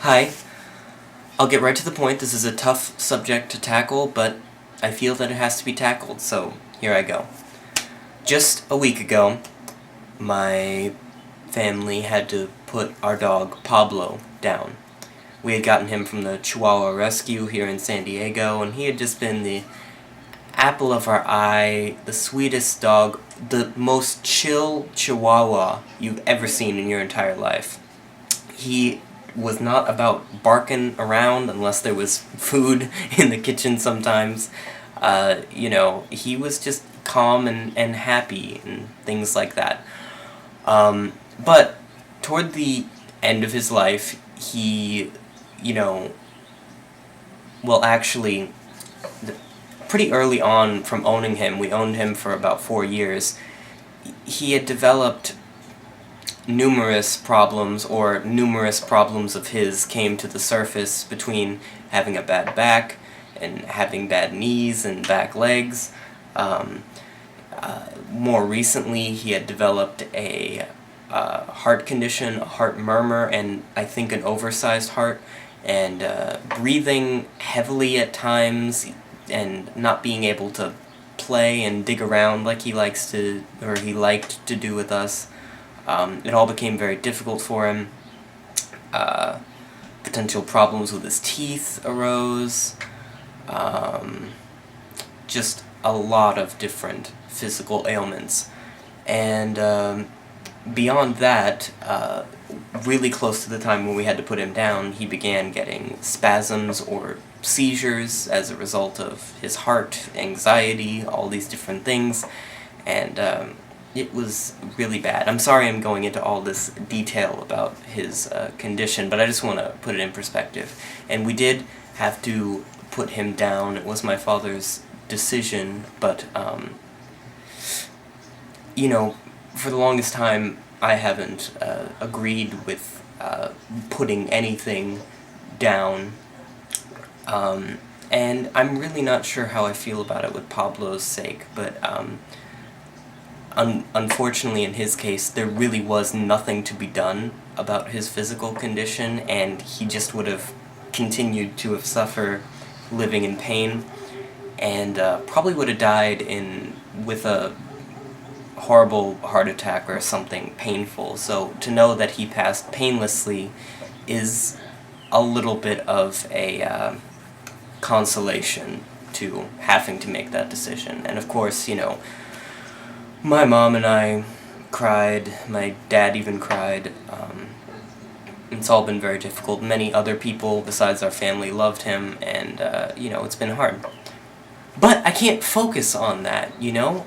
Hi. I'll get right to the point. This is a tough subject to tackle, but I feel that it has to be tackled, so here I go. Just a week ago, my family had to put our dog, Pablo, down. We had gotten him from the Chihuahua Rescue here in San Diego, and he had just been the apple of our eye, the sweetest dog, the most chill Chihuahua you've ever seen in your entire life. He was not about barking around unless there was food in the kitchen sometimes. He was just calm and happy and things like that. But toward the end of his life, he, you know, well actually, pretty early on from owning him, we owned him for about 4 years, he had developed numerous problems of his came to the surface between having a bad back and having bad knees and back legs. More recently, he had developed a heart condition, a heart murmur, and I think an oversized heart, and breathing heavily at times, and not being able to play and dig around like he liked to do with us. It all became very difficult for him. Potential problems with his teeth arose. Just a lot of different physical ailments. And beyond that, really close to the time when we had to put him down, he began getting spasms or seizures as a result of his heart, anxiety, all these different things. And it was really bad. I'm sorry I'm going into all this detail about his condition, but I just want to put it in perspective. And we did have to put him down. It was my father's decision, but, for the longest time, I haven't agreed with putting anything down. And I'm really not sure how I feel about it with Pablo's sake, but unfortunately in his case, there really was nothing to be done about his physical condition, and he just would have continued to have suffered living in pain, and probably would have died with a horrible heart attack or something painful. So to know that he passed painlessly is a little bit of a consolation to having to make that decision. And of course, my mom and I cried, my dad even cried. It's all been very difficult. Many other people besides our family loved him, and, it's been hard. But I can't focus on that, No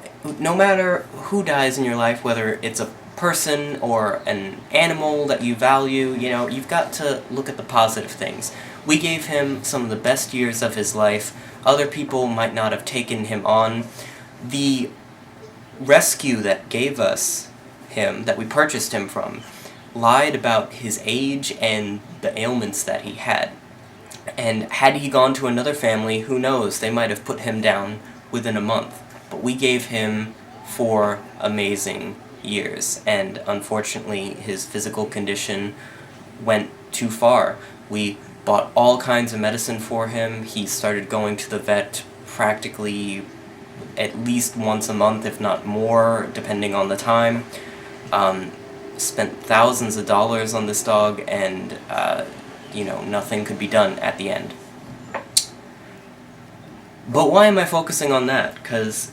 matter who dies in your life, whether it's a person or an animal that you value, you've got to look at the positive things. We gave him some of the best years of his life. Other people might not have taken him on. The rescue that gave us him, that we purchased him from, lied about his age and the ailments that he had. And had he gone to another family, who knows, they might have put him down within a month. But we gave him 4 amazing years, and unfortunately his physical condition went too far. We bought all kinds of medicine for him. He started going to the vet practically at least once a month, if not more, depending on the time. Spent thousands of dollars on this dog, and nothing could be done at the end. But why am I focusing on that? Because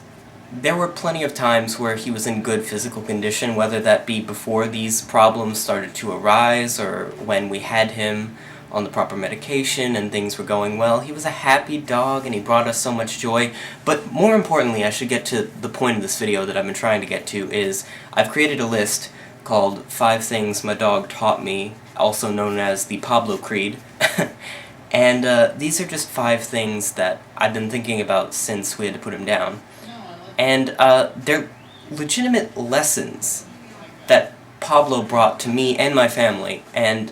there were plenty of times where he was in good physical condition, whether that be before these problems started to arise or when we had him on the proper medication and things were going well. He was a happy dog and he brought us so much joy. But more importantly, I should get to the point of this video that I've been trying to get to, is I've created a list called 5 Things My Dog Taught Me, also known as the Pablo Creed. And these are just 5 things that I've been thinking about since we had to put him down. And they're legitimate lessons that Pablo brought to me and my family. And,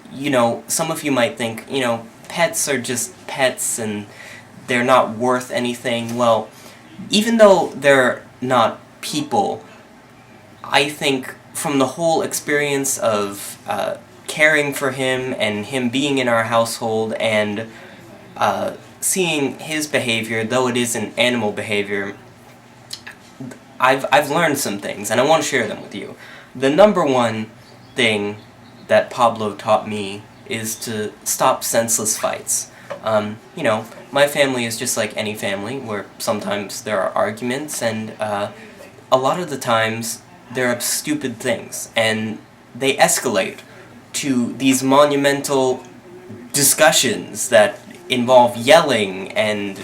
some of you might think, pets are just pets and they're not worth anything. Well, even though they're not people, I think from the whole experience of caring for him and him being in our household and seeing his behavior, though it isn't animal behavior, I've learned some things, and I want to share them with you. The number one thing that Pablo taught me is to stop senseless fights. My family is just like any family, where sometimes there are arguments, and a lot of the times there are stupid things, and they escalate to these monumental discussions that involve yelling and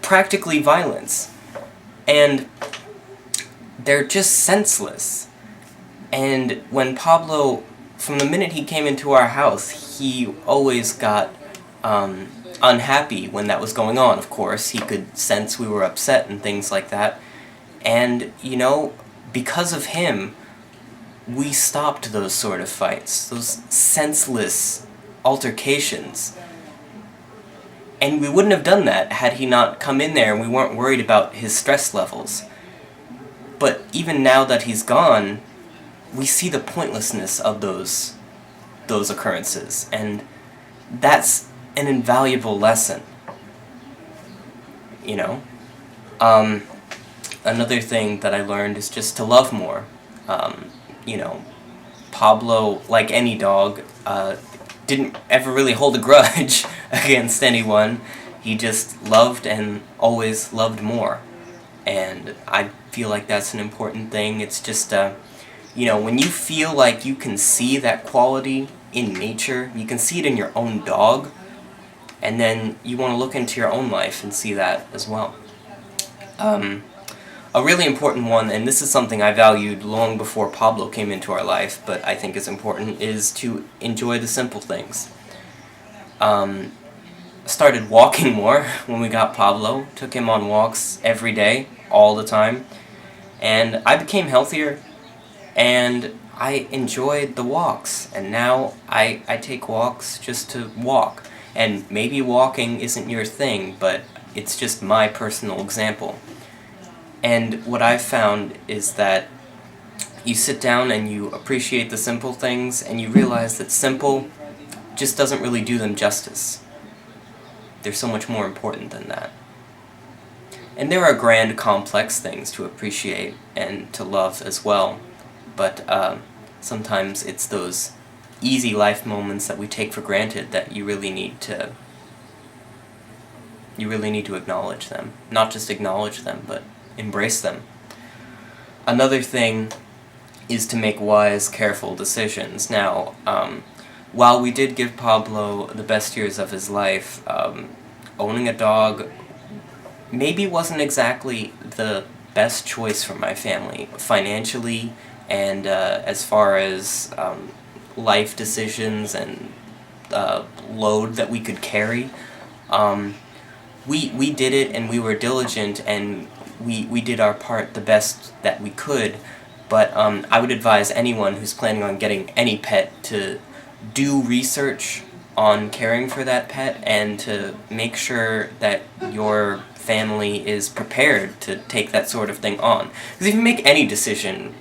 practically violence. And they're just senseless. And when Pablo, from the minute he came into our house, he always got unhappy when that was going on, of course. He could sense we were upset and things like that. And, because of him, we stopped those sort of fights, those senseless altercations. And we wouldn't have done that had he not come in there and we weren't worried about his stress levels. But even now that he's gone, we see the pointlessness of those occurrences, and that's an invaluable lesson. Another thing that I learned is just to love more. Pablo, like any dog, didn't ever really hold a grudge against anyone. He just loved and always loved more. And I feel like that's an important thing. It's just, when you feel like you can see that quality in nature, you can see it in your own dog, and then you want to look into your own life and see that as well. A really important one, and this is something I valued long before Pablo came into our life, but I think is important, is to enjoy the simple things. Started walking more when we got Pablo, took him on walks every day, all the time, and I became healthier, and I enjoyed the walks, and now I take walks just to walk. And maybe walking isn't your thing, but it's just my personal example. And what I've found is that you sit down and you appreciate the simple things, and you realize that simple just doesn't really do them justice. They're so much more important than that. And there are grand, complex things to appreciate and to love as well, but sometimes it's those easy life moments that we take for granted that you really need to acknowledge them. Not just acknowledge them, but embrace them. Another thing is to make wise, careful decisions. Now, while we did give Pablo the best years of his life, owning a dog maybe wasn't exactly the best choice for my family, financially, and as far as life decisions and load that we could carry. We did it, and we were diligent, and we did our part the best that we could, but I would advise anyone who's planning on getting any pet to do research on caring for that pet and to make sure that your family is prepared to take that sort of thing on. Because if you make any decision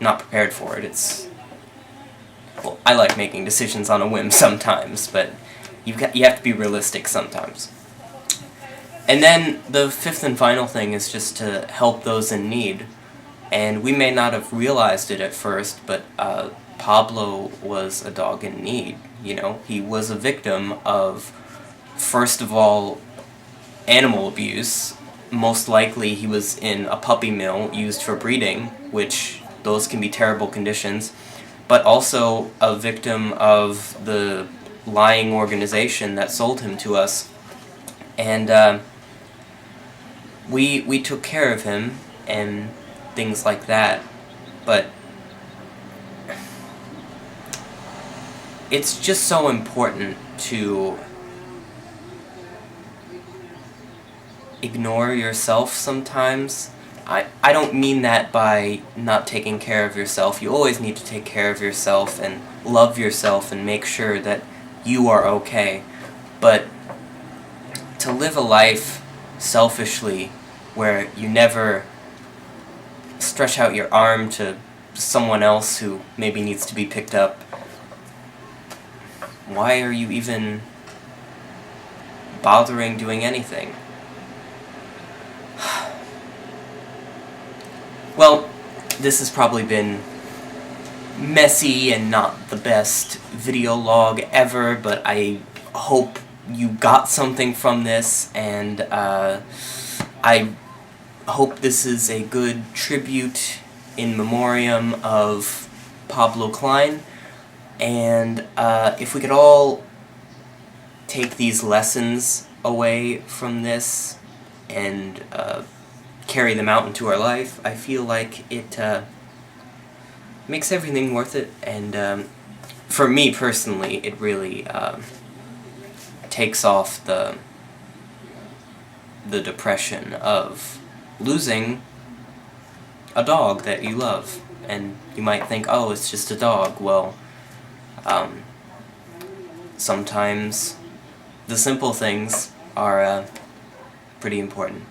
not prepared for it, well, I like making decisions on a whim sometimes, but you have to be realistic sometimes. And then the fifth and final thing is just to help those in need. And we may not have realized it at first, but Pablo was a dog in need. He was a victim of, first of all, animal abuse. Most likely he was in a puppy mill used for breeding, which those can be terrible conditions, but also a victim of the lying organization that sold him to us. And we took care of him and things like that, but it's just so important to ignore yourself sometimes. I don't mean that by not taking care of yourself. You always need to take care of yourself and love yourself and make sure that you are okay. But to live a life selfishly where you never stretch out your arm to someone else who maybe needs to be picked up, why are you even bothering doing anything? Well, this has probably been messy and not the best video log ever, but I hope you got something from this, and I hope this is a good tribute in memoriam of Pablo Klein, and if we could all take these lessons away from this and carry them out into our life, I feel like it makes everything worth it, and for me personally, it really takes off the depression of losing a dog that you love. And you might think, oh, it's just a dog. Well, sometimes the simple things are pretty important.